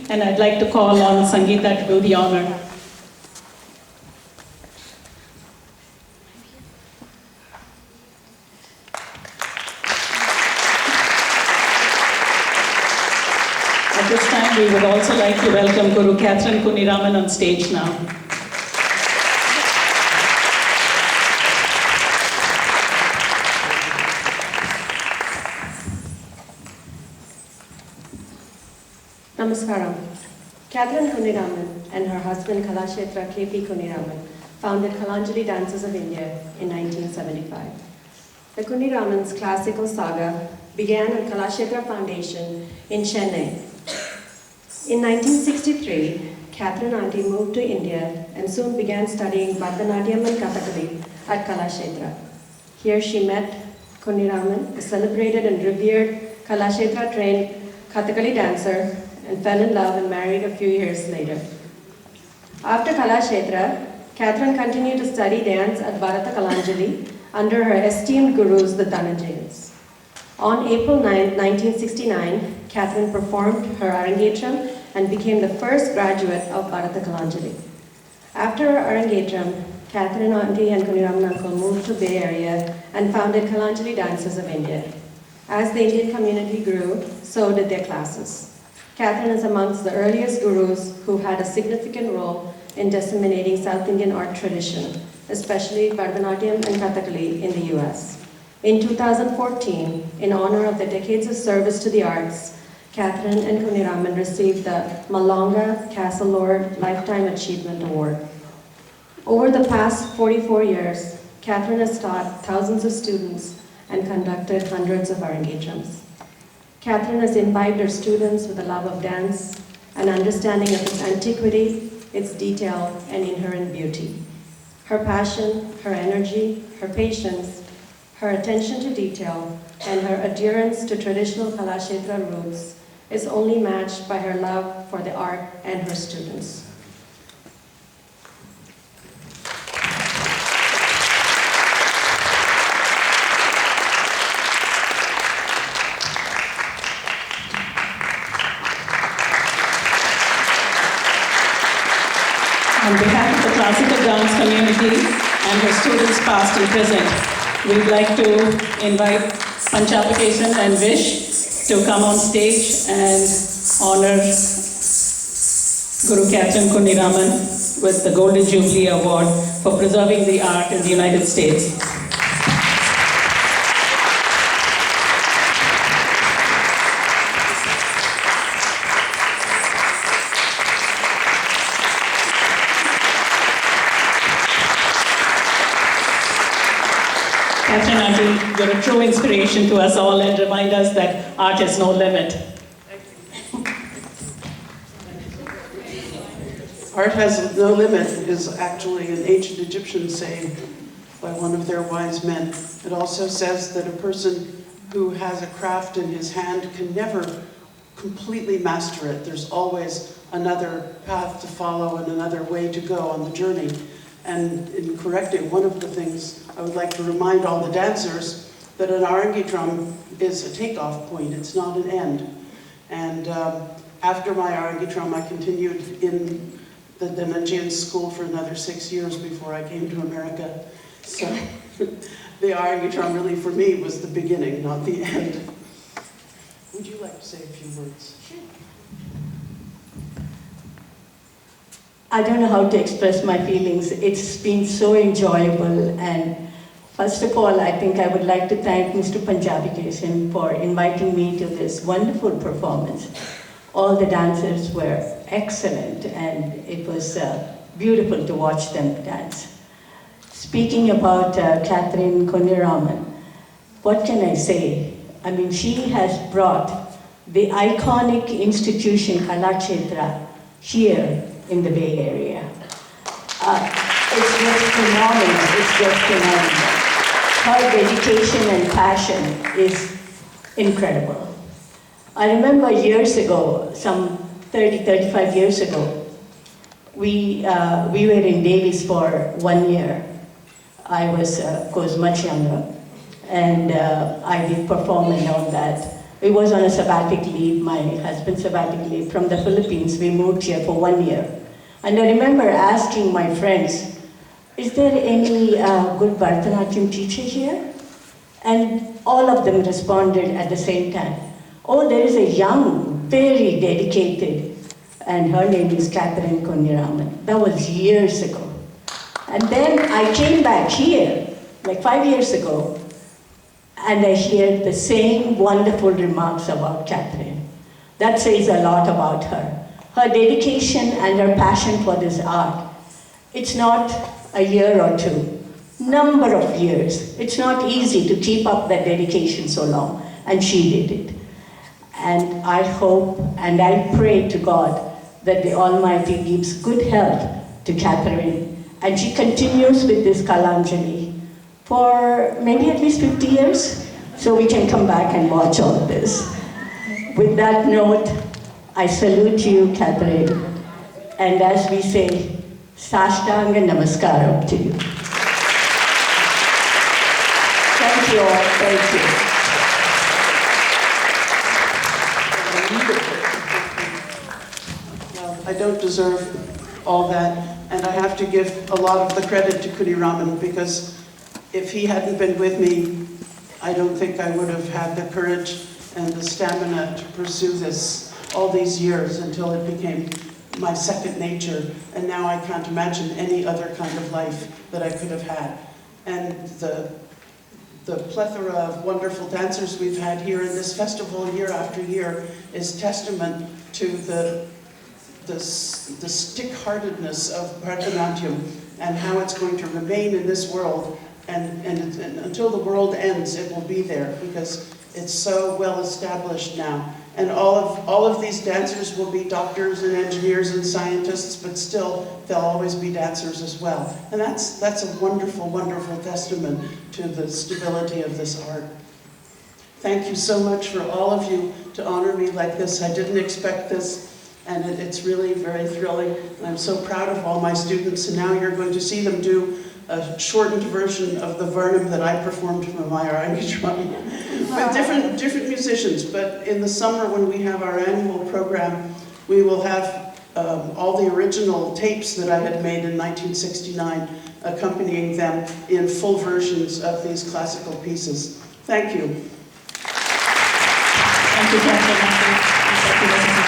and I'd like to call on Sangeeta to do the honor. At this time, we would also like to welcome Guru Katherine Kunhiraman on stage now. Namaskaram. Katherine Kunhiraman and her husband Kalashetra K.P. Kunhiraman founded Natyalanjali Dances of India in 1975. The Kunhiraman's classical saga began at Kalashetra Foundation in Chennai. In 1963, Katherine Auntie moved to India and soon began studying Bharatanatyam and Kathakali at Kalashetra. Here she met Kunhiraman, a celebrated and revered Kalashetra-trained Kathakali dancer, and fell in love and married a few years later. After Kalashetra, Katherine continued to study dance at Natyalanjali under her esteemed gurus, the Dhananjayans. On April 9, 1969, Katherine performed her Arangetram and became the first graduate of Natyalanjali. After her Arangetram, Katherine Auntie and Kunhiraman Uncle moved to Bay Area and founded Kalanjali Dances of India. As the Indian community grew, so did their classes. Katherine is amongst the earliest gurus who had a significant role in disseminating South Indian art tradition, especially Bharatanatyam and Kathakali in the US. In 2014, in honor of the decades of service to the arts, Katherine and Kunhiraman received the Malanga Castle Lord Lifetime Achievement Award. Over the past 44 years, Katherine has taught thousands of students and conducted hundreds of Arangetrams. Katherine has imbibed her students with a love of dance, an understanding of its antiquity, its detail, and inherent beauty. Her passion, her energy, her patience, her attention to detail, and her adherence to traditional Kalashetra roots is only matched by her love for the art and her students. On behalf of the classical dance community and her students past and present, we'd like to invite Panchapakeshan and Vish to come on stage and honor Guru Katherine Kunhiraman with the Golden Jubilee Award for preserving the art in the United States. Katherine Auntie, you're a true inspiration to us all and remind us that art is no limit. Art has no limit is actually an ancient Egyptian saying by one of their wise men. It also says that a person who has a craft in his hand can never completely master it. There's always another path to follow and another way to go on the journey. And in correcting one of the things, I would like to remind all the dancers that an Arangetram is a takeoff point, it's not an end. And after my Arangetram, I continued in the Dhananjayan school for another 6 years before I came to America. So the Arangetram really for me was the beginning, not the end. Would you like to say a few words? I don't know how to express my feelings. It's been so enjoyable, and first of all, I think I would like to thank Mr. Panchapakeshan for inviting me to this wonderful performance. All the dancers were excellent, and it was beautiful to watch them dance. Speaking about Katherine Kunhiraman, what can I say? I mean, she has brought the iconic institution Kalakshetra here in the Bay Area. It's just phenomenal, it's just phenomenal. Her dedication and passion is incredible. I remember years ago, some 35 years ago, we were in Davis for 1 year. I was, of course, much younger, and I did perform and all that. We was on a sabbatic leave, my husband's sabbatic leave from the Philippines. We moved here for 1 year. And I remember asking my friends, is there any good Bharatanatyam teacher here? And all of them responded at the same time. Oh, there is a young, very dedicated, and her name is Katherine Kunhiraman. That was years ago. And then I came back here, like 5 years ago, and I hear the same wonderful remarks about Katherine. That says a lot about her. Her dedication and her passion for this art. It's not a year or two, number of years. It's not easy to keep up that dedication so long, and she did it. And I hope and I pray to God that the Almighty gives good health to Katherine, and she continues with this Kalanjali for maybe at least 50 years, so we can come back and watch all this. With that note, I salute you, Katherine, and as we say, Sashtanga Namaskaram to you. Thank you all, thank you. Well, I don't deserve all that, and I have to give a lot of the credit to Kunhiraman, because if he hadn't been with me, I don't think I would have had the courage and the stamina to pursue this all these years until it became my second nature, and now I can't imagine any other kind of life that I could have had. And the plethora of wonderful dancers we've had here in this festival year after year is testament to the stick-heartedness of Bharatanatyam and how it's going to remain in this world, and until the world ends it will be there, because it's so well established now. And all of these dancers will be doctors and engineers and scientists, but still they'll always be dancers as well. And that's a wonderful, wonderful testament to the stability of this art. Thank you so much for all of you to honor me like this. I didn't expect this, and it's really very thrilling. And I'm so proud of all my students, and now you're going to see them do a shortened version of the Varnam that I performed from my Arangitram with different musicians. But in the summer, when we have our annual program, we will have all the original tapes that I had made in 1969 accompanying them in full versions of these classical pieces. Thank you. Thank you, Katherine.